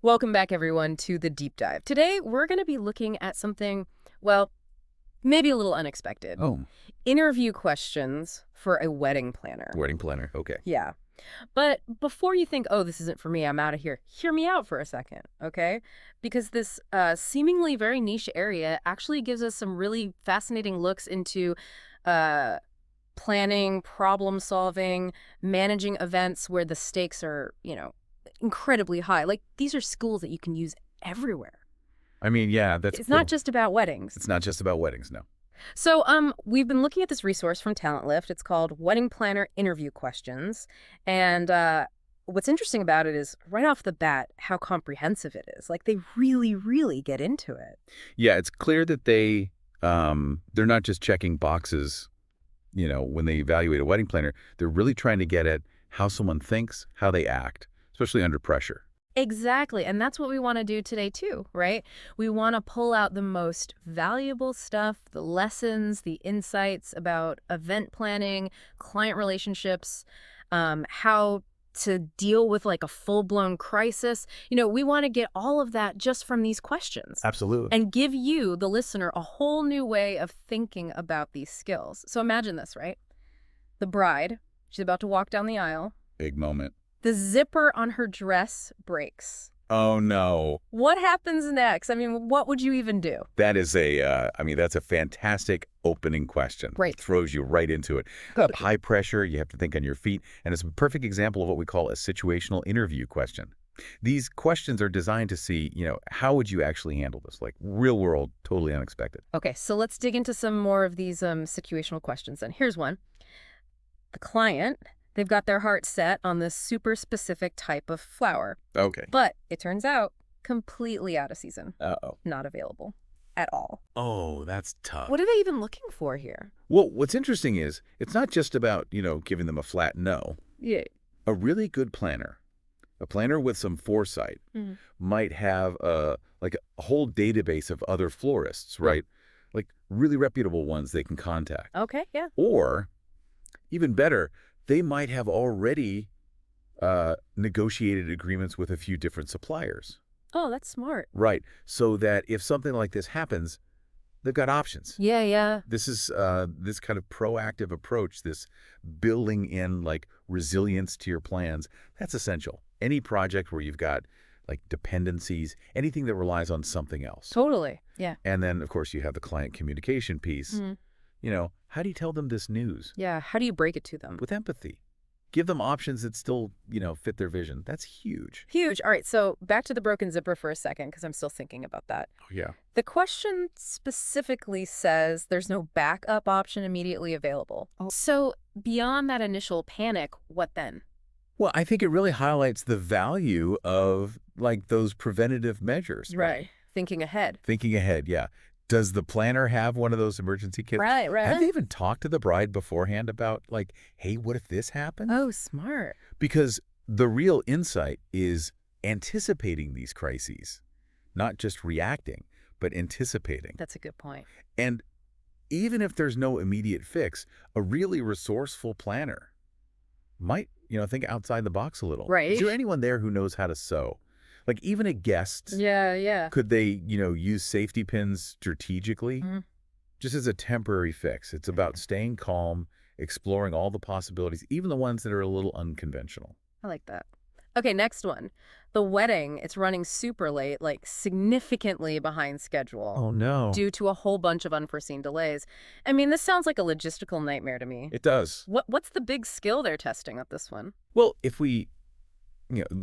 Welcome back, everyone, to the deep dive. Today, we're going to be looking at something, well, maybe a little unexpected. Oh, Interview questions for a wedding planner. wedding planner. Okay. Yeah. But before you think, oh, this isn't for me, I'm out of here, hear me out for a second, okay? Because this seemingly very niche area actually gives us some really fascinating looks into uh, planning, problem solving, managing events where the stakes are, incredibly high. Like, these are skills that you can use everywhere. I mean, yeah, that's It's not just about weddings. it's not just about weddings, no. So, we've been looking at this resource from Talent Lift. It's called Wedding Planner Interview Questions. And what's interesting about it is right off the bat, how comprehensive it is. Like, they really, really get into it. Yeah, it's clear that they're not just checking boxes, when they evaluate a wedding planner. They're really trying to get at how someone thinks, how they act, especially under pressure. Exactly. And that's what we want to do today, too, right? We want to pull out the most valuable stuff, the lessons, the insights about event planning, client relationships, how to deal with like a full-blown crisis. We want to get all of that just from these questions Absolutely. and give you, the listener, a whole new way of thinking about these skills. So imagine this, right? The bride, she's about to walk down the aisle. Big moment. The zipper on her dress breaks. Oh, no. What happens next? I mean, what would you even do? That is that's a fantastic opening question. Right. Throws you right into it. High pressure, you have to think on your feet, and it's a perfect example of what we call a situational interview question. These questions are designed to see, how would you actually handle this? Like real world, totally unexpected. Okay, so let's dig into some more of these situational questions then. Here's one. The client, they've got their heart set on this super specific type of flower. Okay. But it turns out completely out of season. Uh-oh. Not available at all. Oh, that's tough. What are they even looking for here? Well, what's interesting is it's not just about, giving them a flat no. Yeah. A really good planner, a planner with some foresight, might have a whole database of other florists, right? Like really reputable ones they can contact. Okay, yeah. Or, even better, they might have already negotiated agreements with a few different suppliers. Oh, that's smart. Right. So that if something like this happens, they've got options. Yeah, yeah. This is this kind of proactive approach, this building in like resilience to your plans. That's essential. Any project where you've got like dependencies, anything that relies on something else. Totally. Yeah. And then, of course, you have the client communication piece. How do you tell them this news? Yeah. How do you break it to them? With empathy. Give them options that still, fit their vision. That's huge. Huge. All right, so back to the broken zipper for a second, because I'm still thinking about that. Oh, yeah. The question specifically says there's no backup option immediately available. Oh. So beyond that initial panic, what then? Well, I think it really highlights the value of like those preventative measures. Right. Thinking ahead. Thinking ahead, yeah. Does the planner have one of those emergency kits? Right, right. Have they even talked to the bride beforehand about like, hey, what if this happens? Oh, smart. Because the real insight is anticipating these crises, not just reacting, but anticipating. That's a good point. And even if there's no immediate fix, a really resourceful planner might, think outside the box a little. Right. Is there anyone there who knows how to sew? Like even a guest, Yeah, yeah. could they, use safety pins strategically? Mhm. Just as a temporary fix. It's about staying calm, exploring all the possibilities, even the ones that are a little unconventional. I like that. Okay, next one. The wedding, it's running super late, like significantly behind schedule. Oh, no. Due to a whole bunch of unforeseen delays. I mean, this sounds like a logistical nightmare to me. It does. What's the big skill they're testing with this one? Well, if we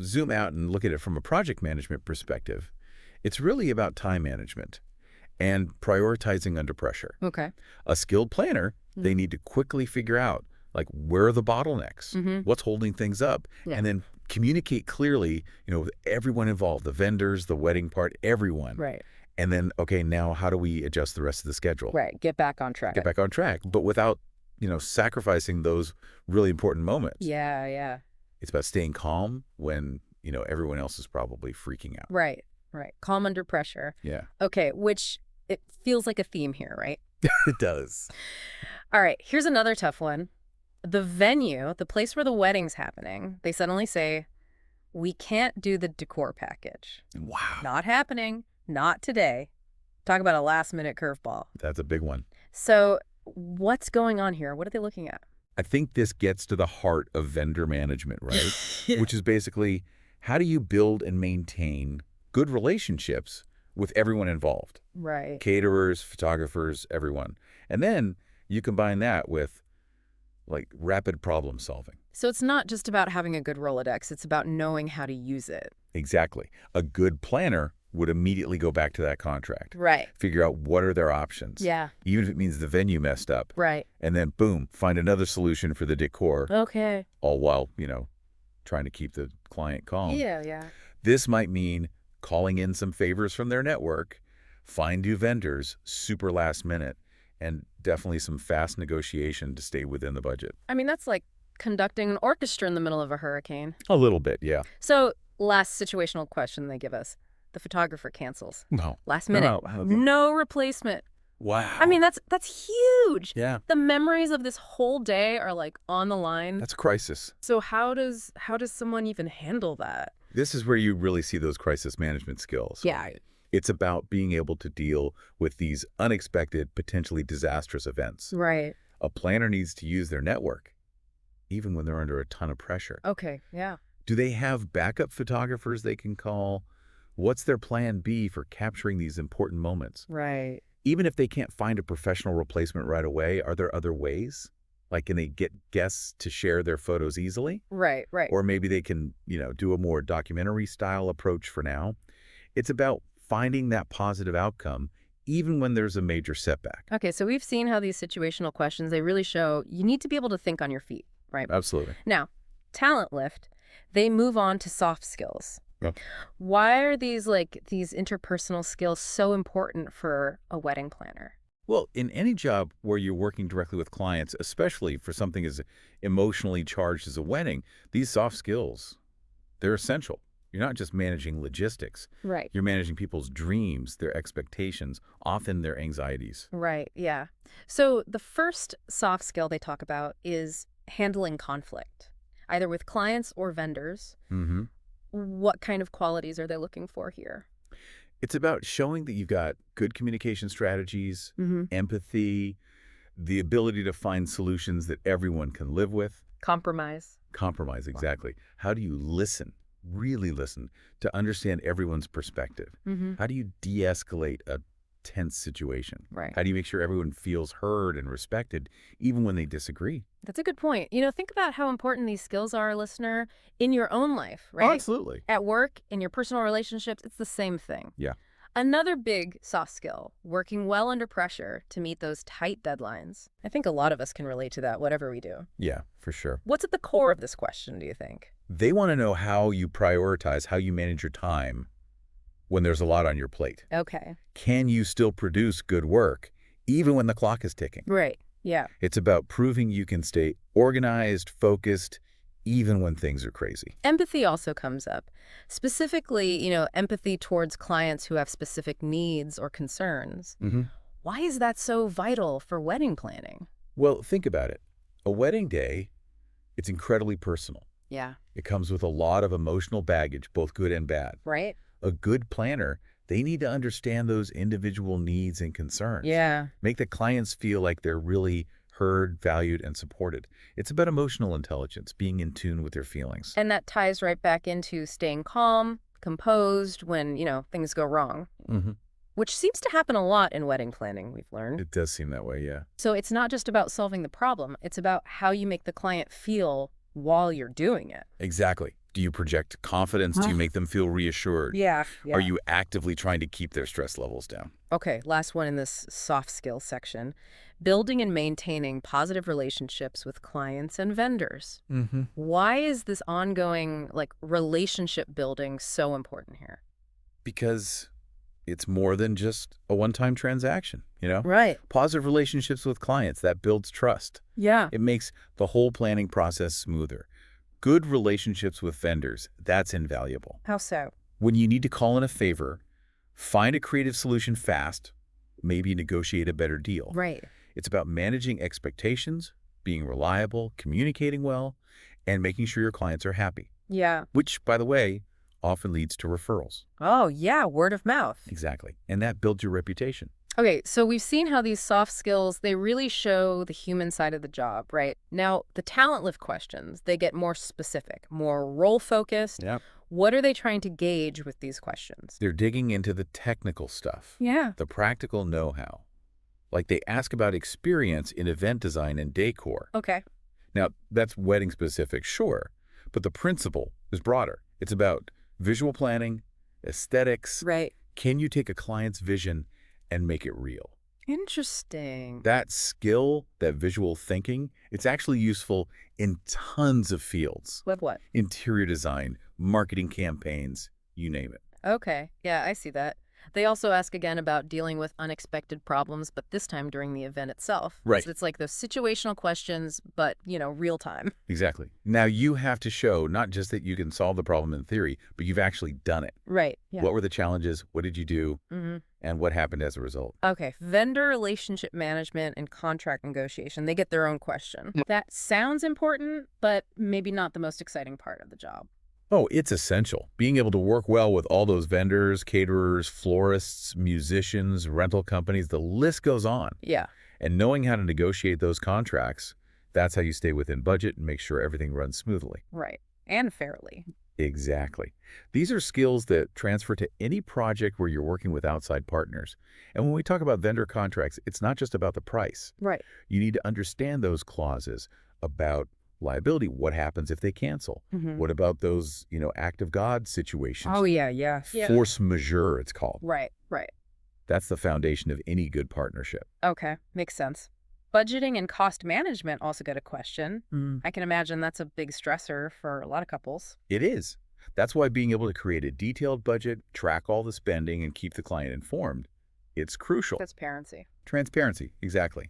zoom out and look at it from a project management perspective, it's really about time management and prioritizing under pressure. Okay. A skilled planner, they need to quickly figure out like where are the bottlenecks, what's holding things up, and then communicate clearly, with everyone involved, the vendors, the wedding part, everyone. Right. And then, okay, now how do we adjust the rest of the schedule? Right. Get back on track. Get back on track, but without, sacrificing those really important moments. Yeah, yeah. It's about staying calm when, everyone else is probably freaking out. Right, right. Calm under pressure. Yeah. Okay, which it feels like a theme here, right? It does. All right, here's another tough one. The venue, the place where the wedding's happening, they suddenly say, we can't do the decor package. Wow. Not happening. Not today. Talk about a last-minute curveball. That's a big one. So what's going on here? What are they looking at? I think this gets to the heart of vendor management, right? Which is basically, how do you build and maintain good relationships with everyone involved? Right. Caterers, photographers, everyone. And then you combine that with like rapid problem solving. So it's not just about having a good Rolodex. It's about knowing how to use it. Exactly. A good planner would immediately go back to that contract. Right. Figure out what are their options. Yeah. Even if it means the venue messed up. Right. And then, boom, find another solution for the decor. Okay. All while, trying to keep the client calm. Yeah. This might mean calling in some favors from their network, find new vendors, super last minute, and definitely some fast negotiation to stay within the budget. I mean, that's like conducting an orchestra in the middle of a hurricane. A little bit, yeah. So last situational question they give us. The photographer cancels. No. Last minute. No replacement. Wow. I mean, that's huge. Yeah. The memories of this whole day are like on the line. That's a crisis. So how does someone even handle that? This is where you really see those crisis management skills. Yeah. Right? It's about being able to deal with these unexpected, potentially disastrous events. Right. A planner needs to use their network, even when they're under a ton of pressure. Okay, yeah. Do they have backup photographers they can call? What's their plan B for capturing these important moments? Right. Even if they can't find a professional replacement right away, are there other ways? Like, can they get guests to share their photos easily? Right. Or maybe they can, do a more documentary style approach for now. It's about finding that positive outcome, even when there's a major setback. Okay, so we've seen how these situational questions, they really show you need to be able to think on your feet, right? Absolutely. Now, talent lift, they move on to soft skills. Yeah. Why are these interpersonal skills so important for a wedding planner? Well, in any job where you're working directly with clients, especially for something as emotionally charged as a wedding, these soft skills, they're essential. You're not just managing logistics. Right. You're managing people's dreams, their expectations, often their anxieties. Right, yeah. So the first soft skill they talk about is handling conflict, either with clients or vendors. Mm-hmm. What kind of qualities are they looking for here? It's about showing that you've got good communication strategies, empathy, the ability to find solutions that everyone can live with. Compromise. Compromise, exactly. How do you listen, really listen, to understand everyone's perspective? How do you de-escalate a tense situation? Right. How do you make sure everyone feels heard and respected, even when they disagree? That's a good point. Think about how important these skills are, listener, in your own life, right? Oh, absolutely. At work, in your personal relationships, it's the same thing. Yeah. Another big soft skill, working well under pressure to meet those tight deadlines. I think a lot of us can relate to that, whatever we do. Yeah, for sure. What's at the core of this question, do you think? They want to know how you prioritize, how you manage your time when there's a lot on your plate. Okay. Can you still produce good work, even when the clock is ticking? Right. Yeah. It's about proving you can stay organized, focused, even when things are crazy. Empathy also comes up. Specifically, empathy towards clients who have specific needs or concerns. Why is that so vital for wedding planning? Well, think about it. A wedding day, it's incredibly personal. Yeah. It comes with a lot of emotional baggage, both good and bad. Right. A good planner, they need to understand those individual needs and concerns. Yeah. Make the clients feel like they're really heard, valued, and supported. It's about emotional intelligence, being in tune with their feelings. And that ties right back into staying calm, composed when, things go wrong. Which seems to happen a lot in wedding planning, we've learned. It does seem that way, yeah. So it's not just about solving the problem. It's about how you make the client feel while you're doing it. Exactly. Do you project confidence? Do you make them feel reassured? Yeah. Are you actively trying to keep their stress levels down? Okay, last one in this soft skills section. Building and maintaining positive relationships with clients and vendors. Why is this ongoing, relationship building so important here? Because it's more than just a one-time transaction, Right. Positive relationships with clients, that builds trust. Yeah. It makes the whole planning process smoother. Good relationships with vendors, that's invaluable. How so? When you need to call in a favor, find a creative solution fast, maybe negotiate a better deal. Right. It's about managing expectations, being reliable, communicating well, and making sure your clients are happy. Yeah. which, by the way, often leads to referrals. Oh, yeah, word of mouth. Exactly. And that builds your reputation. Okay, so we've seen how these soft skills, they really show the human side of the job, right? Now, the talent lift questions, they get more specific, more role-focused. Yep. What are they trying to gauge with these questions? They're digging into the technical stuff, Yeah. the practical know-how. Like they ask about experience in event design and decor. Okay. Now, that's wedding specific, sure, but the principle is broader. It's about visual planning, aesthetics. Right. Can you take a client's vision and make it real? Interesting. That skill, that visual thinking, it's actually useful in tons of fields. With what? Interior design, marketing campaigns, you name it. Okay. Yeah, I see that. They also ask again about dealing with unexpected problems, but this time during the event itself. Right. So it's like those situational questions, but, real time. Exactly. Now you have to show not just that you can solve the problem in theory, but you've actually done it. Right. Yeah. What were the challenges? What did you do? Mm-hmm. And what happened as a result? Okay, vendor relationship management and contract negotiation, they get their own question. That sounds important, but maybe not the most exciting part of the job. Oh, it's essential. Being able to work well with all those vendors, caterers, florists, musicians, rental companies, the list goes on. Yeah. And knowing how to negotiate those contracts, that's how you stay within budget and make sure everything runs smoothly. Right. And fairly. Exactly. These are skills that transfer to any project where you're working with outside partners. And when we talk about vendor contracts, it's not just about the price. Right. You need to understand those clauses about liability. What happens if they cancel? Mm-hmm. What about those, act of God situations? Oh, yeah, yeah. Yeah. Force majeure, it's called. Right, right. That's the foundation of any good partnership. Okay, makes sense. Budgeting and cost management also get a question. I can imagine that's a big stressor for a lot of couples. It is. That's why being able to create a detailed budget, track all the spending, and keep the client informed, it's crucial. Transparency. Transparency, exactly.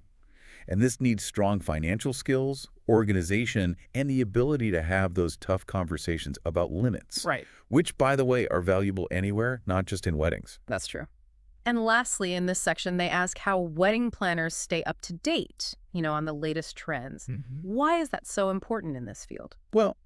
And this needs strong financial skills, organization, and the ability to have those tough conversations about limits. Right. Which, by the way, are valuable anywhere, not just in weddings. That's true. And lastly, in this section, they ask how wedding planners stay up to date, on the latest trends. Why is that so important in this field? Well,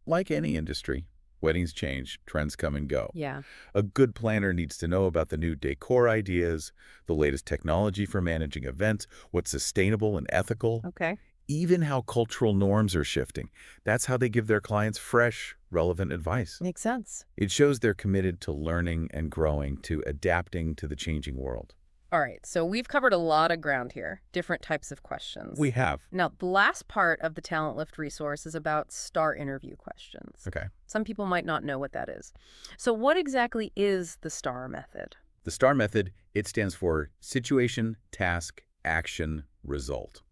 like any industry, weddings change, trends come and go. Yeah. A good planner needs to know about the new decor ideas, the latest technology for managing events, what's sustainable and ethical, Okay. even how cultural norms are shifting. That's how they give their clients fresh, relevant advice. Makes sense. It shows they're committed to learning and growing, to adapting to the changing world. All right, so we've covered a lot of ground here, different types of questions. We have. Now, the last part of the Talent Lift resource is about STAR interview questions. Okay. Some people might not know what that is. So what exactly is the STAR method? The STAR method, it stands for Situation, Task, Action, Result.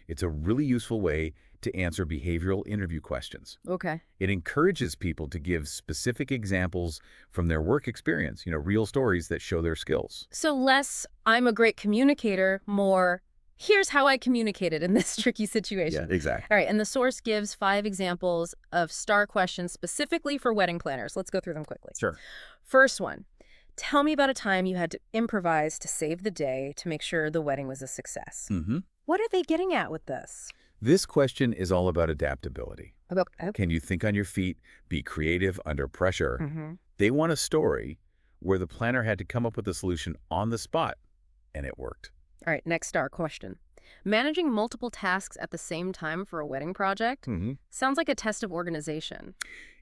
It's a really useful way to answer behavioral interview questions. Okay. It encourages people to give specific examples from their work experience, real stories that show their skills. So less, I'm a great communicator, more, here's how I communicated in this tricky situation. Exactly. All right, and the source gives 5 examples of STAR questions specifically for wedding planners. Let's go through them quickly. Sure. First one, tell me about a time you had to improvise to save the day to make sure the wedding was a success. What are they getting at with this? This question is all about adaptability. Can you think on your feet, be creative under pressure? They want a story where the planner had to come up with a solution on the spot, and it worked. All right, next STAR question. Managing multiple tasks at the same time for a wedding project sounds like a test of organization.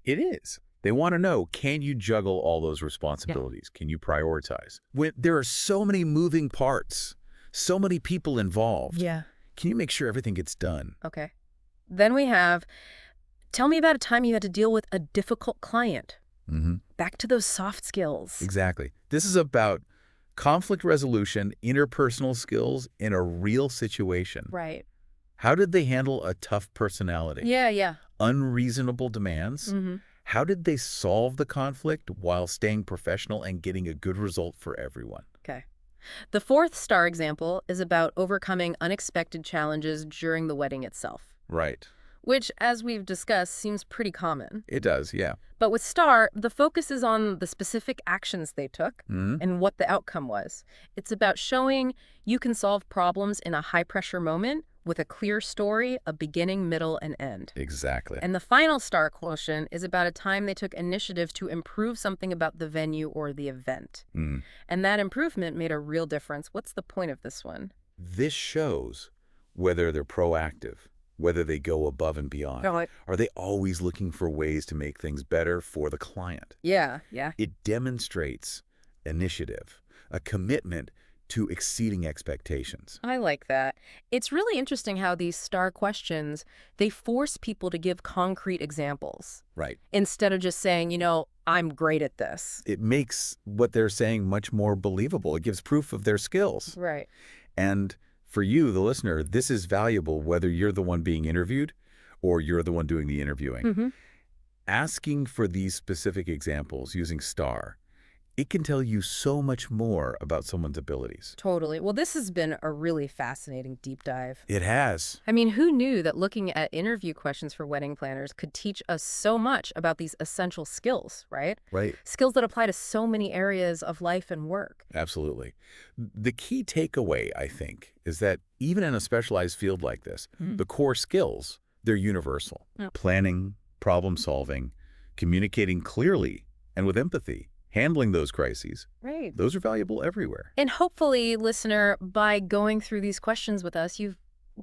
It is. They want to know, can you juggle all those responsibilities? Can you prioritize? When there are so many moving parts, so many people involved, can you make sure everything gets done? Okay. Then we have, tell me about a time you had to deal with a difficult client. Back to those soft skills. Exactly. This is about conflict resolution, interpersonal skills in a real situation. Right. How did they handle a tough personality? Yeah. Unreasonable demands? How did they solve the conflict while staying professional and getting a good result for everyone? Okay. The fourth STAR example is about overcoming unexpected challenges during the wedding itself. Right. Which, as we've discussed, seems pretty common. It does, yeah. But with STAR, the focus is on the specific actions they took and what the outcome was. It's about showing you can solve problems in a high-pressure moment with a clear story, a beginning, middle, and end. Exactly. And the final star quotient is about a time they took initiative to improve something about the venue or the event. Mm. And that improvement made a real difference. What's the point of this one? This shows whether they're proactive, whether they go above and beyond. Right. Are they always looking for ways to make things better for the client? Yeah, yeah. It demonstrates initiative, a commitment to exceeding expectations. I like that. It's really interesting how these star questions, they force people to give concrete examples Right. instead of just saying, I'm great at this. It makes what they're saying much more believable. It gives proof of their skills. Right. And for you, the listener, this is valuable whether you're the one being interviewed or you're the one doing the interviewing. Mm-hmm. Asking for these specific examples using STAR, it can tell you so much more about someone's abilities. Totally. Well, this has been a really fascinating deep dive. It has. I mean, who knew that looking at interview questions for wedding planners could teach us so much about these essential skills, right? Right. Skills that apply to so many areas of life and work. Absolutely. The key takeaway, I think, is that even in a specialized field like this, the core skills, they're universal. Yeah. Planning, problem solving, communicating clearly and with empathy, handling those crises. Right. Those are valuable everywhere. And hopefully, listener, by going through these questions with us, you've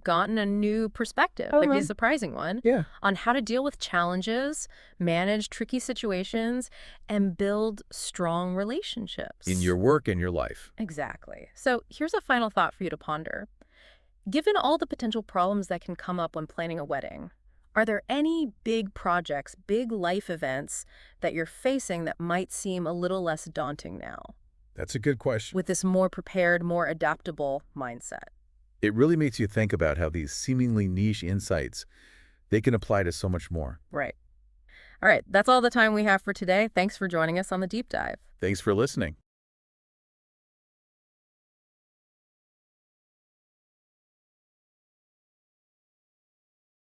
gotten a new perspective, maybe a surprising one, Yeah. on how to deal with challenges, manage tricky situations, and build strong relationships. In your work and your life. Exactly. So here's a final thought for you to ponder. Given all the potential problems that can come up when planning a wedding, are there any big projects, big life events that you're facing that might seem a little less daunting now, That's a good question. with this more prepared, more adaptable mindset? It really makes you think about how these seemingly niche insights, they can apply to so much more. Right. All right, that's all the time we have for today. Thanks for joining us on the deep dive. Thanks for listening.